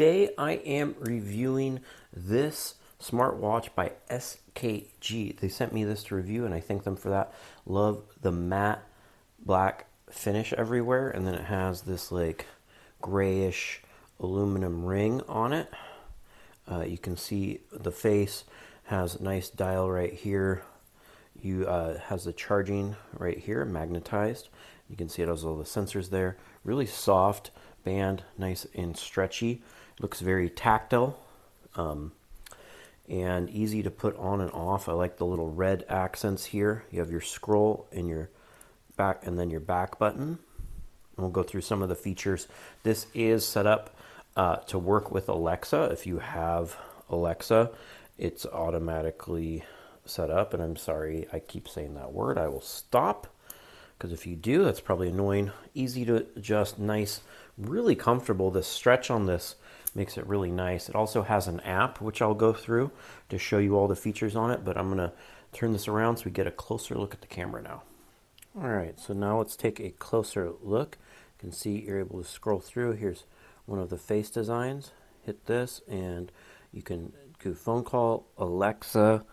Today I am reviewing this smartwatch by SKG. They sent me this to review and I thank them for that. Love the matte black finish everywhere, and then it has this like grayish aluminum ring on it. You can see the face has a nice dial right here. Has the charging right here, magnetized. You can see it has all the sensors there. Really soft band, nice and stretchy. Looks very tactile and easy to put on and off. I like the little red accents here. You have your scroll and your back, and then your back button. And we'll go through some of the features. This is set up to work with Alexa. If you have Alexa, it's automatically set up. And I'm sorry I keep saying that word. I will stop, because if you do, that's probably annoying. Easy to adjust, nice, really comfortable. The stretch on this makes it really nice. It also has an app, which I'll go through to show you all the features on it, but I'm gonna turn this around so we get a closer look at the camera now. All right, so now let's take a closer look. You can see you're able to scroll through. Here's one of the face designs. Hit this and you can do phone call, Alexa,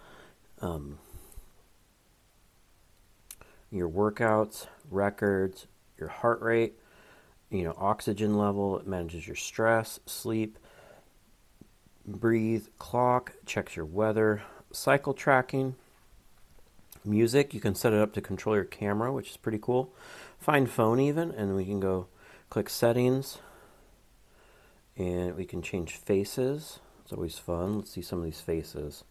your workouts, records, your heart rate, oxygen level. It manages your stress, sleep, breathe, clock, checks your weather, cycle tracking, music. You can set it up to control your camera, which is pretty cool. Find phone even, and we can go click settings, and we can change faces. It's always fun. Let's see some of these faces.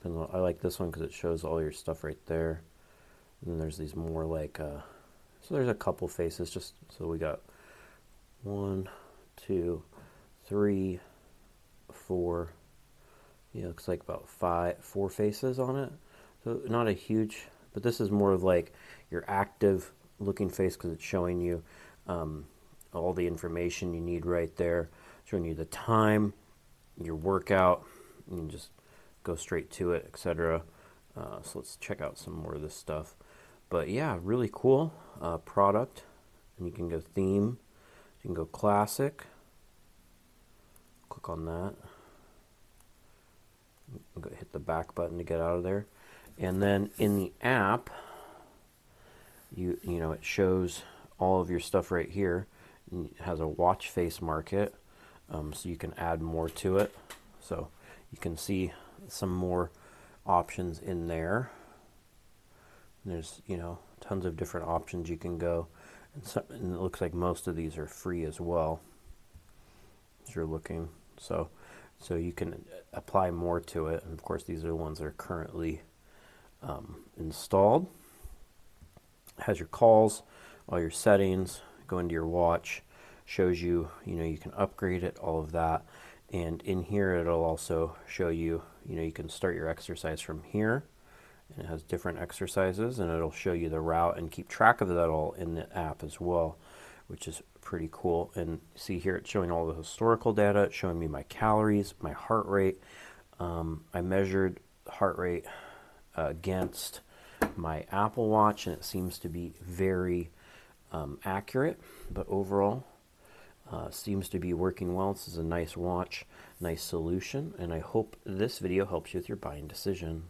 I like this one because it shows all your stuff right there. And then there's these more like, so there's a couple faces, just so we got 1, 2, 3, 4. Yeah, looks like about 4 faces on it. So not a huge, but this is more of like your active looking face because it's showing you all the information you need right there, showing you the time, your workout. You can just go straight to it, etc. So let's check out some more of this stuff. But yeah, really cool product. And you can go theme, you can go classic. Click on that. Go hit the back button to get out of there. And then in the app, it shows all of your stuff right here. It has a watch face market, so you can add more to it. So you can see some more options in there. And there's tons of different options you can go, and it looks like most of these are free as well as you're looking. So you can apply more to it, and of course these are the ones that are currently installed. It has your calls, all your settings. Go into your watch, shows you you can upgrade it, all of that. And in here it'll also show you you can start your exercise from here, and it has different exercises, and it'll show you the route and keep track of that all in the app as well, which is pretty cool. And see here, it's showing all the historical data. It's showing me my calories, my heart rate. I measured heart rate against my Apple Watch, and it seems to be very accurate, but overall seems to be working well. This is a nice watch, nice solution, and I hope this video helps you with your buying decision.